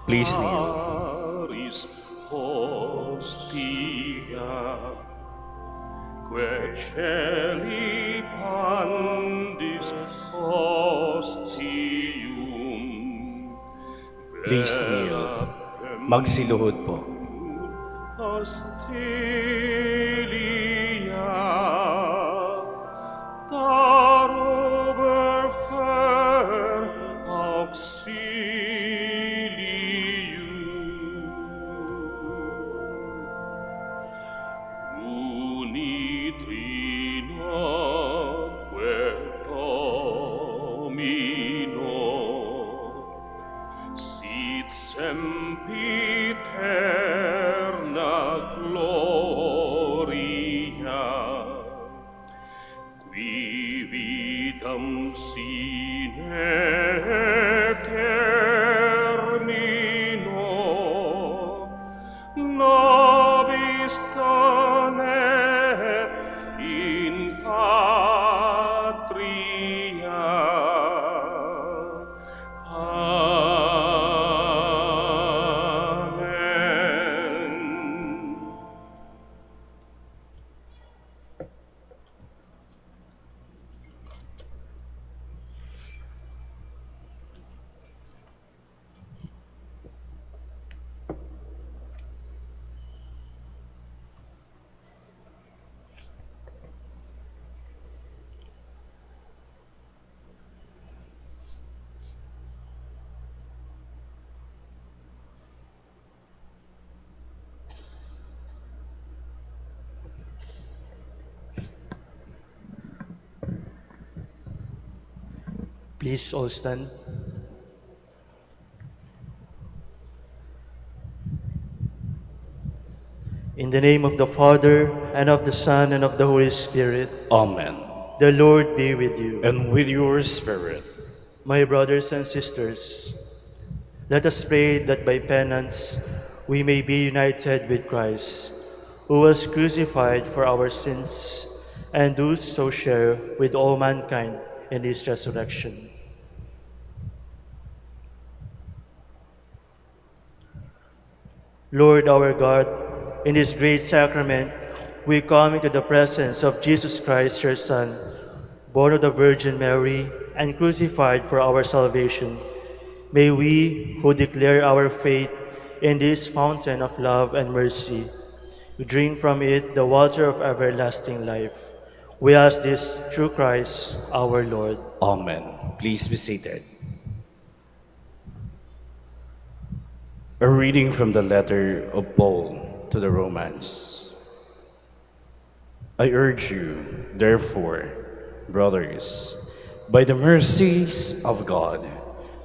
Please kneel. Aris hostia, que celi pandis hostium, Please kneel. Magsiluhod po. hostilia, darober fer auxilium. Unitrinoque Domino, sit sempiterna gloria, qui vitam sine termino, nobis tanet in patria. Amen. Please all stand. In the name of the Father, and of the Son, and of the Holy Spirit, Amen. the Lord be with you. And with your spirit. My brothers and sisters, let us pray that by penance we may be united with Christ, who was crucified for our sins, and do so share with all mankind in his resurrection. Lord our God, in this great sacrament, we come into the presence of Jesus Christ, your Son, born of the Virgin Mary and crucified for our salvation. May we, who declare our faith in this fountain of love and mercy, drink from it the water of everlasting life. We ask this through Christ our Lord. Amen. Please be seated. A reading from the letter of Paul to the Romans. I urge you, therefore, brothers, by the mercies of God,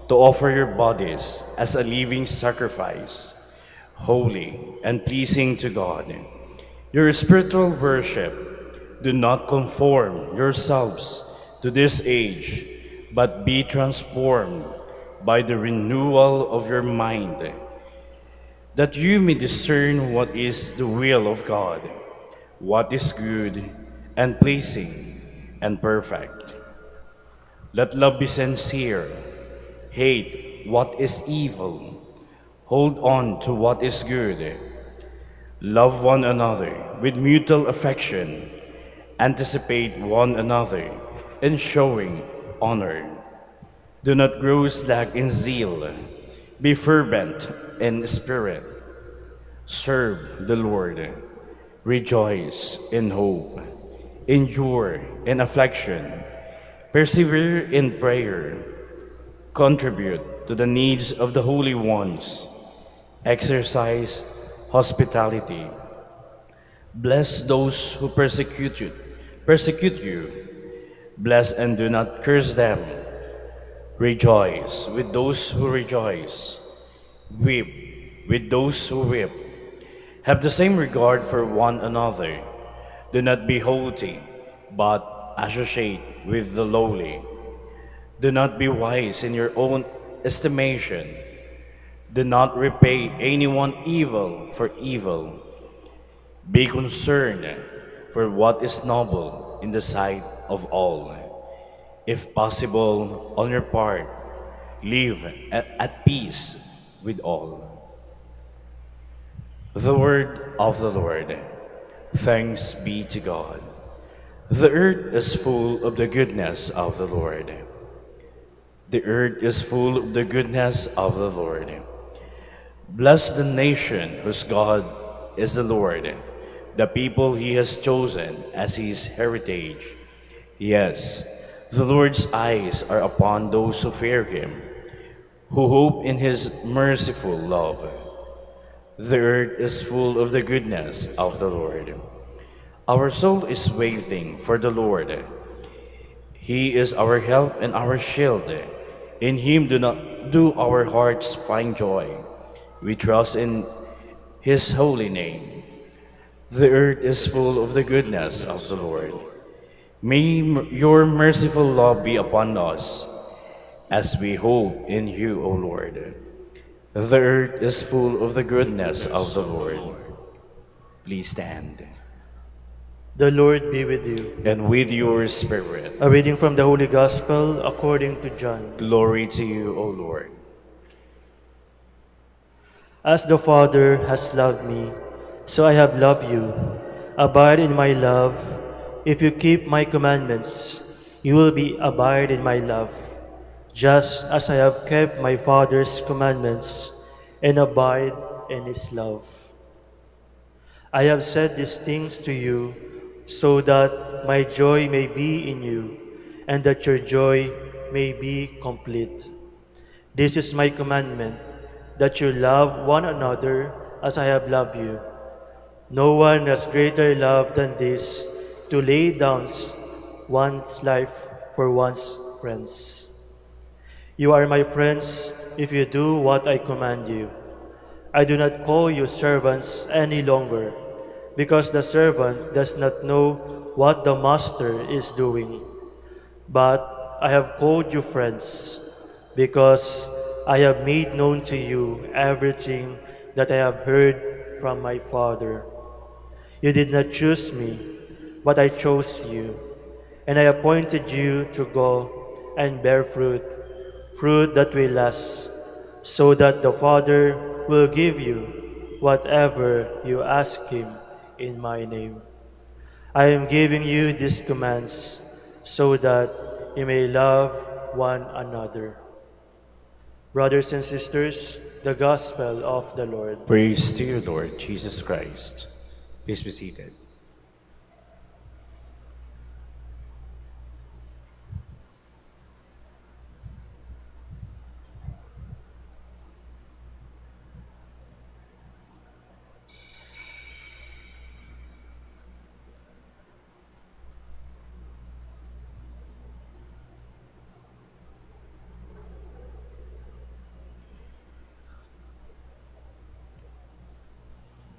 to offer your bodies as a living sacrifice, holy and pleasing to God. Your spiritual worship, do not conform yourselves to this age, but be transformed by the renewal of your mind, that you may discern what is the will of God, what is good and pleasing and perfect. Let love be sincere, hate what is evil, hold on to what is good, love one another with mutual affection, anticipate one another in showing honor. Do not grow slack in zeal, be fervent in spirit, serve the Lord, rejoice in hope, endure in affliction, persevere in prayer, contribute to the needs of the holy ones, exercise hospitality, bless those who persecute you, bless and do not curse them, rejoice with those who rejoice, weep with those who weep. Have the same regard for one another. Do not be haughty, but associate with the lowly. Do not be wise in your own estimation. Do not repay anyone evil for evil. Be concerned for what is noble in the sight of all. If possible, on your part, live at peace with all. The word of the Lord. Thanks be to God. The earth is full of the goodness of the Lord. The earth is full of the goodness of the Lord. Bless the nation whose God is the Lord, the people he has chosen as his heritage. Yes, the Lord's eyes are upon those who fear him, who hope in his merciful love. The earth is full of the goodness of the Lord. Our soul is waiting for the Lord. He is our help and our shield. In him do our hearts find joy. We trust in his holy name. The earth is full of the goodness of the Lord. May your merciful love be upon us as we hope in you, O Lord. The earth is full of the goodness of the Lord. Please stand. The Lord be with you. And with your spirit. A reading from the Holy Gospel according to John. Glory to you, O Lord. As the Father has loved me, so I have loved you. Abide in my love. If you keep my commandments, you will be abide in my love, just as I have kept my Father's commandments and abide in his love. I have said these things to you so that my joy may be in you and that your joy may be complete. This is my commandment, that you love one another as I have loved you. No one has greater love than this, to lay down one's life for one's friends. You are my friends if you do what I command you. I do not call you servants any longer, because the servant does not know what the master is doing. But I have called you friends, because I have made known to you everything that I have heard from my Father. You did not choose me, but I chose you, and I appointed you to go and bear fruit, fruit that will last, so that the Father will give you whatever you ask him in my name. I am giving you these commands so that you may love one another. Brothers and sisters, the Gospel of the Lord. Praise to you, Lord Jesus Christ. Please be seated.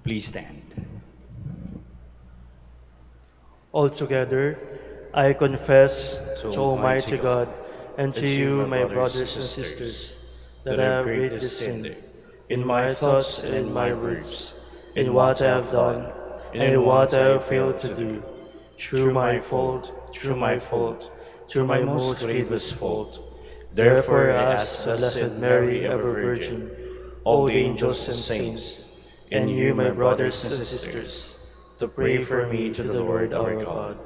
Please stand. Altogether, I confess to Almighty God and to you, my brothers and sisters, that I have greatly sinned in my thoughts and in my words, in what I have done and in what I have failed to do, through my fault, through my most grievous fault. Therefore, I ask the Blessed Mary, ever Virgin, all the angels and saints, and you, my brothers and sisters, to pray for me to the Lord our God.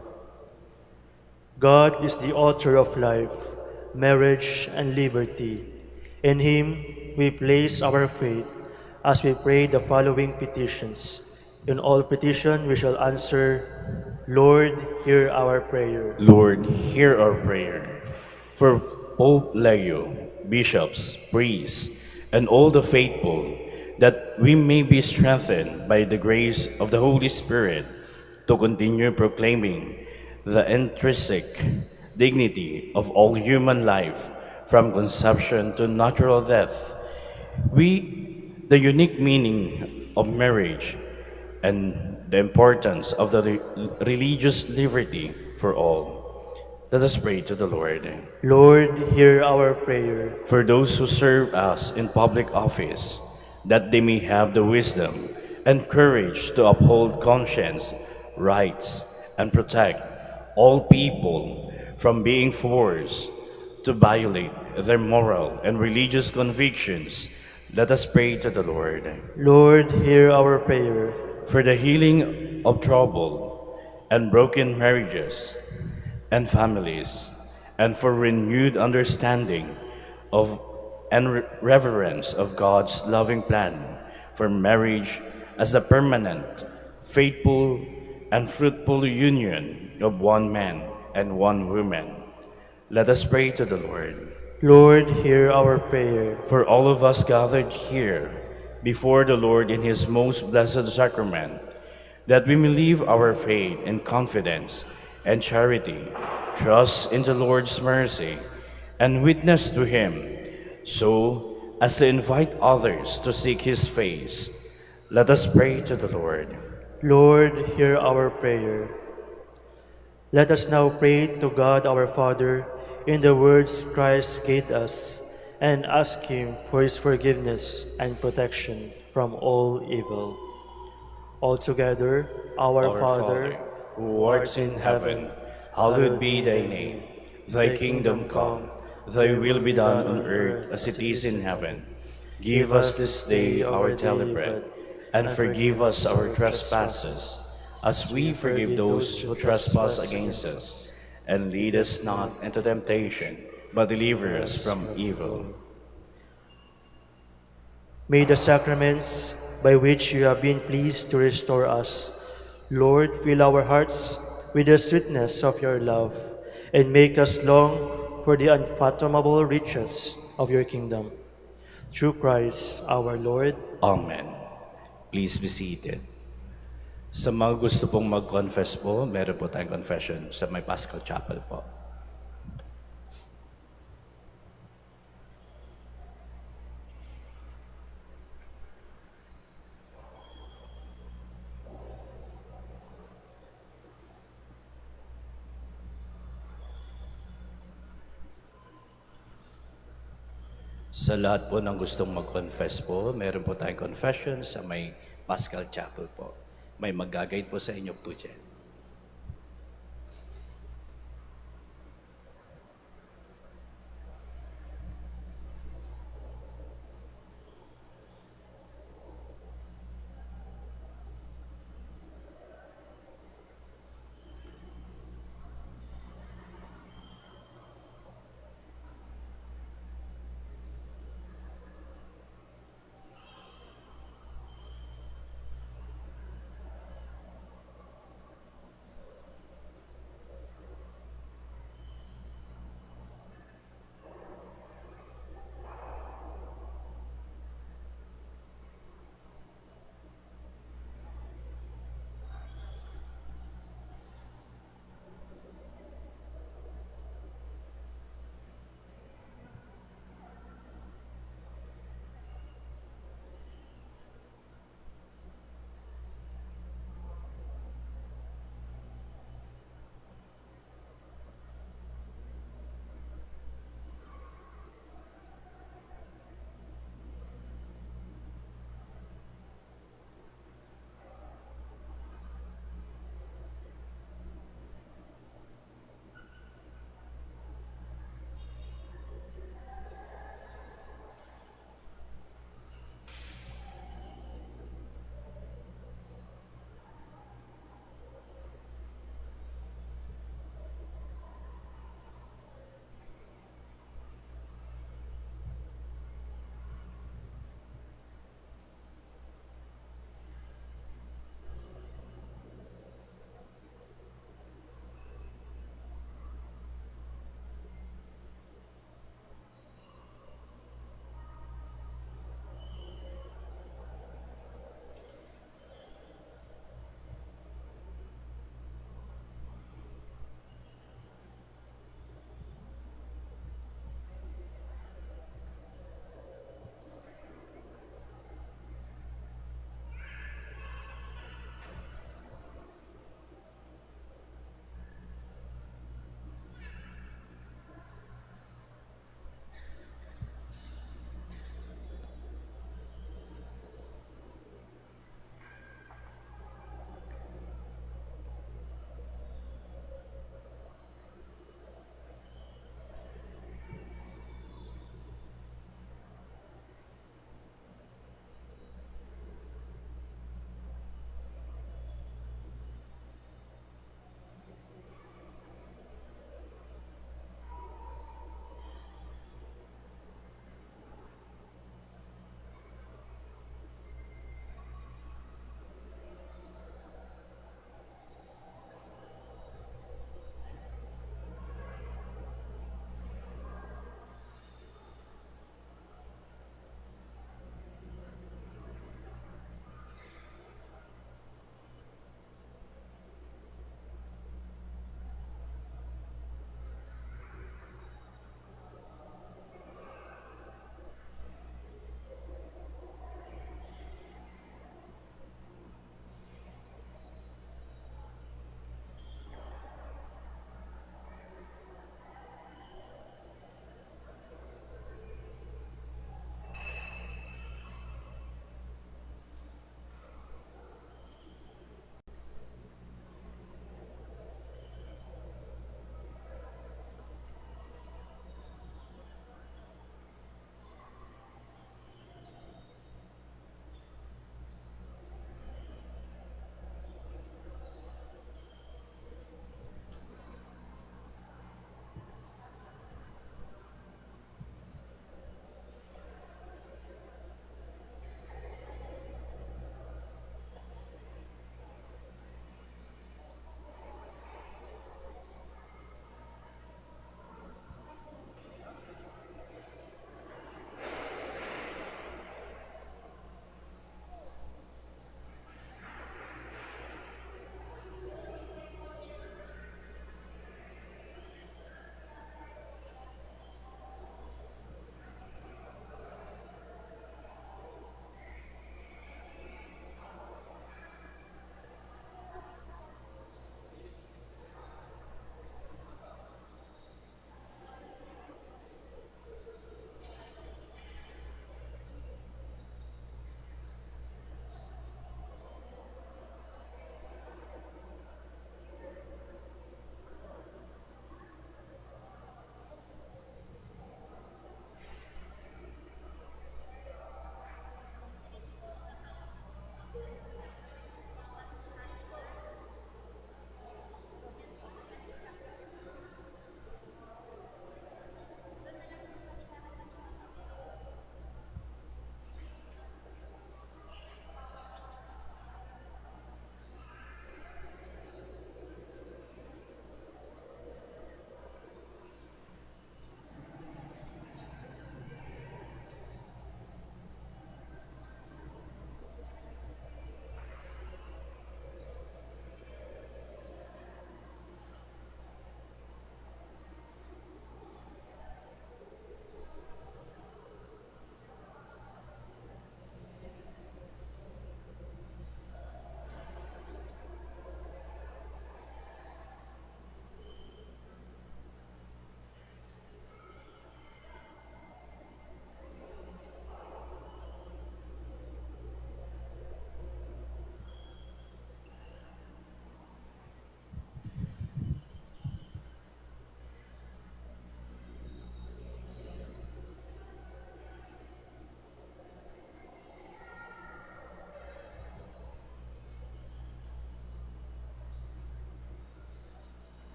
God is the author of life, marriage, and liberty. In him we place our faith as we pray the following petitions. In all petition we shall answer, Lord, hear our prayer. Lord, hear our prayer. For Pope Leo, bishops, priests, and all the faithful, that we may be strengthened by the grace of the Holy Spirit to continue proclaiming the intrinsic dignity of all human life from conception to natural death. The unique meaning of marriage and the importance of the religious liberty for all. Let us pray to the Lord. Lord, hear our prayer. For those who serve us in public office, that they may have the wisdom and courage to uphold conscience, rights, and protect all people from being forced to violate their moral and religious convictions Let us pray to the Lord. Lord, hear our prayer. For the healing of trouble and broken marriages and families, and for renewed understanding of and reverence of God's loving plan for marriage as a permanent, faithful, and fruitful union of one man and one woman. Let us pray to the Lord. Lord, hear our prayer. For all of us gathered here before the Lord in His most blessed sacrament, that we may live our faith and confidence and charity, trust in the Lord's mercy, and witness to Him, so as to invite others to seek His face. Let us pray to the Lord. Lord, hear our prayer. Let us now pray to God our Father in the words Christ gave us and ask Him for His forgiveness and protection from all evil. Altogether, our Father, who art in heaven, hallowed be thy name. Thy kingdom come, thy will be done on earth as it is in heaven. Give us this day our daily bread, and forgive us our trespasses, as we forgive those who trespass against us. And lead us not into temptation, but deliver us from evil. may the sacraments by which you have been pleased to restore us, Lord, fill our hearts with the sweetness of your love, and make us long for the unfathomable riches of your kingdom. Through Christ our Lord. Amen. Please be seated. Sa mga gusto pong mag-confess po, meron po tayong confession sa may Paschal Chapel po. Sa lahat po ng gustong mag-confess po, meron po tayong confession sa may Paschal Chapel po. May mag-guide po sa inyo po dyan.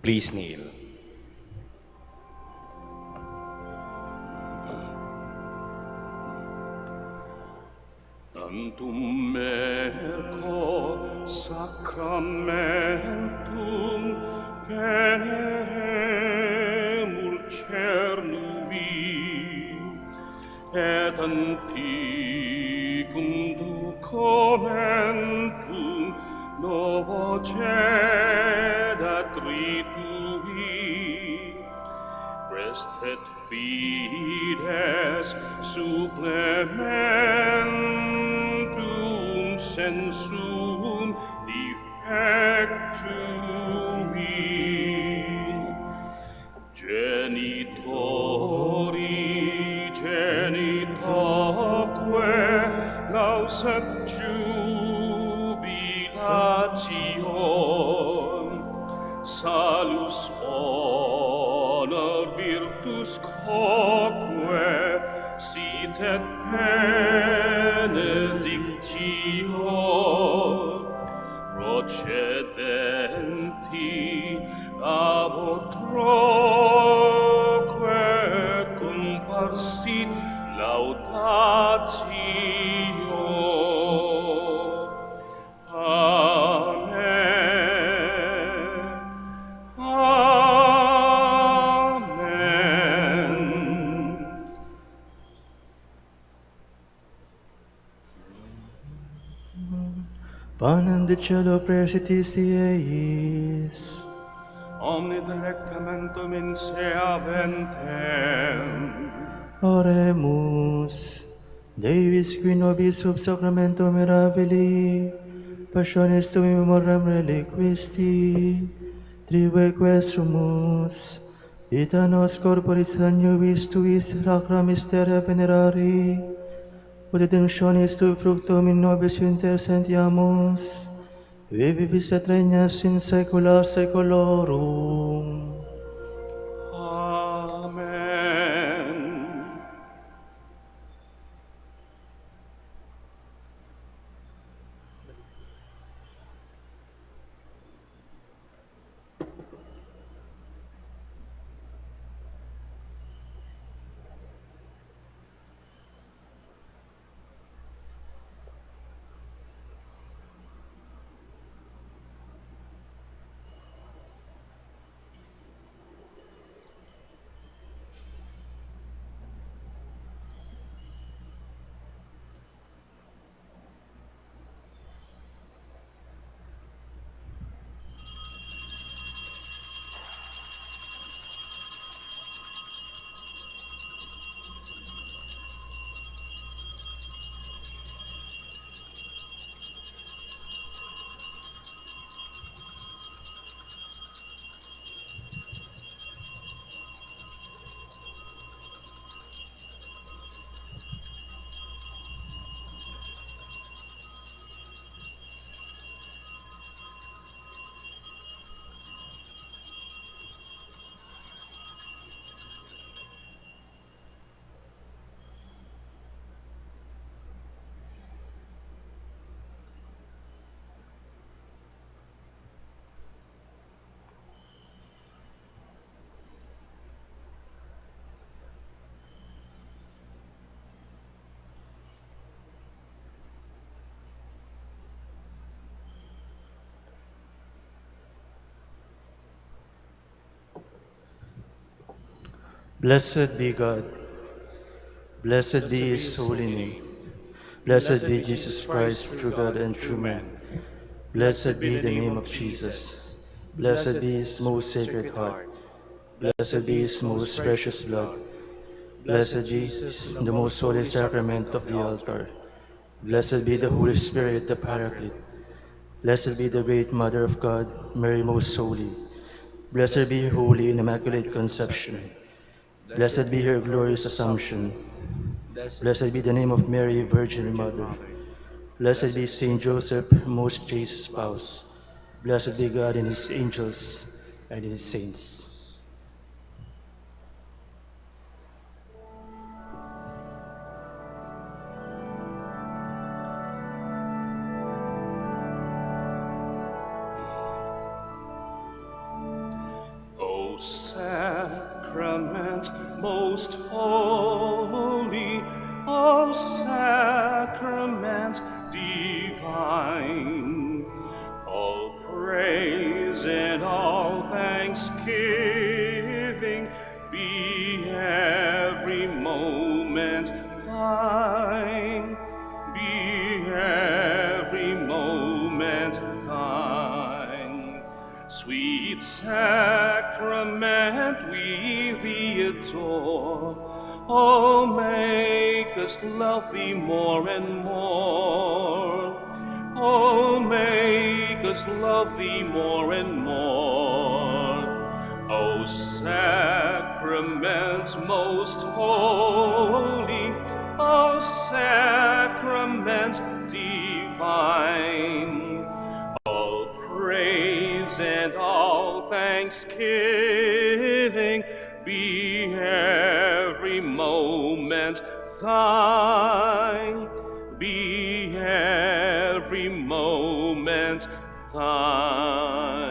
Please kneel. Tantum merco sacramentum veneremur cernui, et anticum documentum novo cedat ritui, restet fides supplementum sensum defectui. Genitori genitoque lauset jubilation, salus honor virtus quoque sit et benedictio procedenti ab utroque comparsit laudatio. Amen. Amen. Panem de cielo praesitis Dieis. Omni delectamentum in se aventem. Oremus. Deus qui nobis sub sacramento mirabili, passionis tui memoriam reliquisti, triveque sumus, vita nos corporis annuis tuis sacra mysteria venerari, ut redemptionis tui fructum in nobis intersentiamus, vivis et regnas in saecula saeculorum. Amen. Blessed be God. Blessed be His holy name. Blessed be Jesus Christ, true God and true man. Blessed be the name of Jesus. Blessed be His most sacred heart. Blessed be His most precious blood. Blessed be the most holy sacrament of the altar. Blessed be the Holy Spirit, the Paraclete. Blessed be the great Mother of God, Mary most holy. Blessed be her holy and immaculate conception. Blessed be her glorious assumption. Blessed be the name of Mary, Virgin Mother. Blessed be Saint Joseph, most chaste spouse. Blessed be God and His angels and His saints. moment thine. Be every moment thine. Sweet sacrament, we thee adore. Oh, make us love thee more and more. Oh, make us love thee more and more. O sacrament most holy, O sacrament divine, all praise and all thanksgiving be every moment thine, be every moment thine.